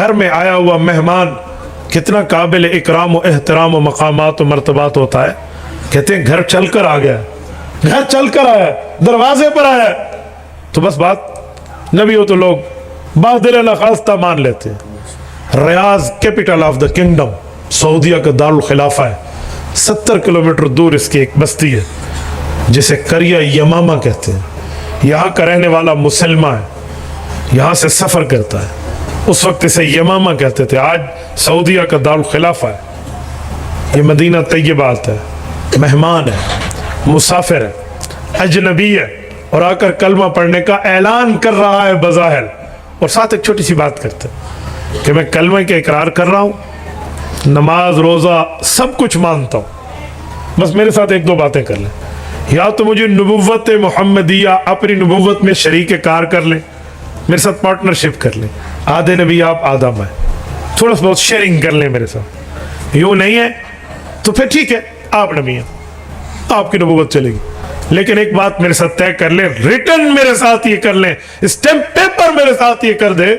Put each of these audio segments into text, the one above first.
گھر میں آیا ہوا مہمان کتنا قابل اکرام و احترام و مقامات و مرتبات ہوتا ہے. کہتے ہیں گھر چل کر آ گیا, گھر چل کر آیا, دروازے پر آیا تو بس بات نبی ہو تو لوگ بادل نخواستہ مان لیتے ہیں. ریاض کیپٹل آف دا کنگڈم, سعودیہ کا دارالخلافہ ہے, 70 کلومیٹر دور اس کی ایک بستی ہے جسے قریہ یمامہ کہتے ہیں. یہاں کا رہنے والا مسلمہ ہے, یہاں سے سفر کرتا ہے. اس وقت اسے یمامہ کہتے تھے, آج سعودیہ کا دارالخلافہ ہے. یہ مدینہ طیبہ آتا ہے, مہمان ہے, مسافر ہے, اجنبی ہے, اور آ کر کلمہ پڑھنے کا اعلان کر رہا ہے بظاہر, اور ساتھ ایک چھوٹی سی بات کرتے ہیں کہ میں کلمہ کے اقرار کر رہا ہوں, نماز روزہ سب کچھ مانتا ہوں, بس میرے ساتھ ایک دو باتیں کر لیں. یا تو مجھے نبوت محمدیہ اپنی نبوت میں شریک کار کر لیں, میرے ساتھ پارٹنرشپ کر لیں, آدھے نبی آپ آدھا میں, تھوڑا سا بہت شیئرنگ کر لیں میرے ساتھ. یوں نہیں ہے تو پھر ٹھیک ہے, آپ نبی ہیں, آپ کی نبوت چلے گی, لیکن ایک بات میرے ساتھ طے کر لیں, ریٹن میرے ساتھ یہ کر لیں, اسٹیمپ پیپر میرے ساتھ یہ کر دے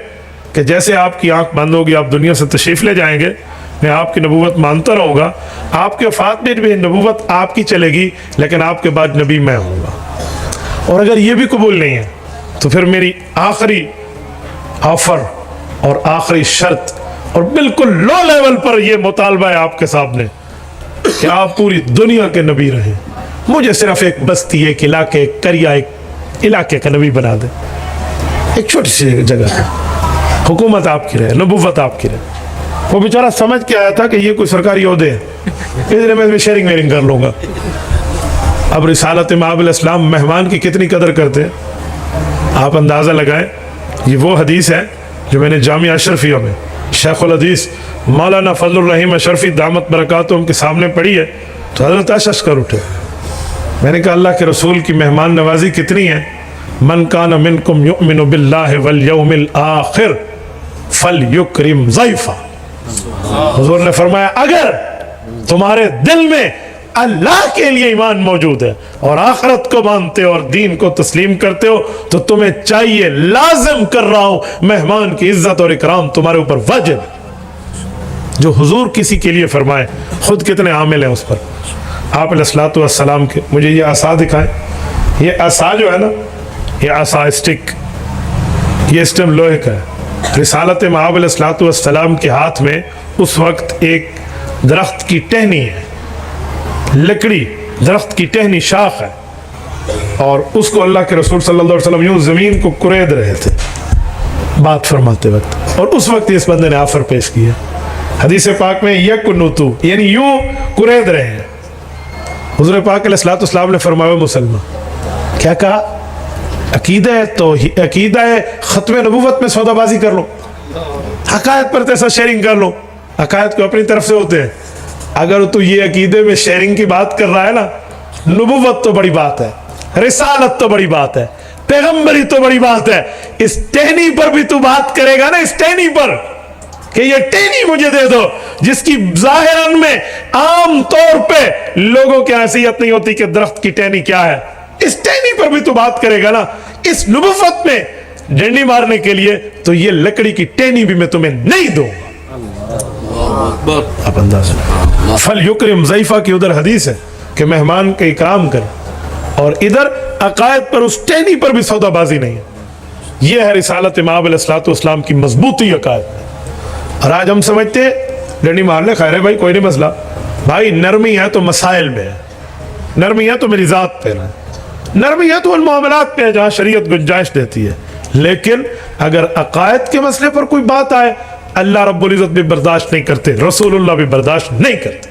کہ جیسے آپ کی آنکھ بند ہوگی آپ دنیا سے تشریف لے جائیں گے, میں آپ کی نبوت مانتا رہوں گا, آپ کے وفات میں بھی نبوت آپ کی چلے گی, لیکن آپ کے بعد نبی میں ہوں گا. اور اگر یہ بھی قبول نہیں ہے تو پھر میری آخری آفر اور آخری شرط اور بالکل لو لیول پر یہ مطالبہ ہے آپ کے سامنے کہ آپ پوری دنیا کے نبی رہیں, مجھے صرف ایک بستی, ایک علاقے, ایک قریہ, ایک علاقے کا نبی بنا دیں, ایک چھوٹی سی جگہ, حکومت آپ کی رہے, نبوت آپ کی رہے. وہ بیچارہ سمجھ کے آیا تھا کہ یہ کوئی سرکاری عہدے ہے, اس لیے میں شیئرنگ ویئرنگ کر لوں گا. اب رسالت مآب علیہ السلام مہمان کی کتنی قدر کرتے ہیں آپ اندازہ لگائیں. یہ وہ حدیث ہے جو میں نے جامعہ اشرفیہ میں شیخ الحدیث مولانا فضل الرحیم اشرفی دامت برکاتہم کے سامنے پڑھی ہے تو حضرت اشش کر اٹھے. میں نے کہا اللہ کے رسول کی مہمان نوازی کتنی ہے, من کان منکم یؤمن باللہ والیوم الآخر فلیکرم ضیفہ. حضور نے فرمایا اگر تمہارے دل میں اللہ کے لیے ایمان موجود ہے اور آخرت کو مانتے ہو اور دین کو تسلیم کرتے ہو تو تمہیں چاہیے, لازم کر رہا ہوں, مہمان کی عزت اور اکرام تمہارے اوپر واجب. جو حضور کسی کے لیے فرمائے خود کتنے عامل ہیں اس پر. آپ علیہ الصلوۃ والسلام کے, مجھے یہ عصا دکھائیں, یہ عصا جو ہے نا, یہ عصا اسٹک, یہ اسٹم لوہے کا ہے. رسالت مآب علیہ الصلوۃ والسلام کے ہاتھ میں اس وقت ایک درخت کی ٹہنی ہے, لکڑی, درخت کی ٹہنی, شاخ ہے, اور اس کو اللہ کے رسول صلی اللہ علیہ وسلم یوں زمین کو کرید رہے تھے بات فرماتے وقت, اور اس وقت اس بندے نے آفر پیش کی ہے. حدیث پاک میں یکنتو یعنی یوں کرید رہے ہیں. حضور پاک علیہ الصلوۃ والسلام نے فرمایا مسلمان کیا کہا, عقیدہ ہے تو عقیدہ ہے ختم نبوت میں سودا بازی کر لو, عقائد پر تیسا شیئرنگ کر لو, عقائد کو اپنی طرف سے ہوتے ہیں. اگر تو یہ عقیدے میں شیئرنگ کی بات کر رہا ہے نا, نبوت تو بڑی بات ہے, رسالت تو بڑی بات ہے, پیغمبری تو بڑی بات ہے, اس ٹہنی پر بھی تو بات کرے گا نا, اس ٹہنی پر کہ یہ ٹہنی مجھے دے دو, جس کی ظاہراً میں عام طور پہ لوگوں کی حیثیت نہیں ہوتی کہ درخت کی ٹہنی کیا ہے, اس ٹہنی پر بھی تو بات کرے گا نا. اس نبوت میں ڈنڈی مارنے کے لیے تو یہ لکڑی کی ٹہنی بھی میں تمہیں نہیں دوں. آپ اندازہ فلیکرم ضیفہ کی ادھر حدیث ہے کہ مہمان کا اکرام کرے, اور ادھر عقائد پر اس ٹہنی پر بھی سودا بازی نہیں ہے. یہ ہے رسالت مآب علیہ الصلوۃ والسلام کی مضبوطی عقائد. اور آج ہم سمجھتے ہیں ڈنڈی مار لے, خیر ہے بھائی کوئی نہیں مسئلہ, بھائی نرمی ہے تو مسائل میں ہے, نرمی ہے تو میری ذات پہ ہے, نرمی ہے تو ان معاملات پہ ہے جہاں شریعت گنجائش دیتی ہے. لیکن اگر عقائد کے مسئلے پر کوئی بات آئے, اللہ رب العزت بھی برداشت نہیں کرتے, رسول اللہ بھی برداشت نہیں کرتے.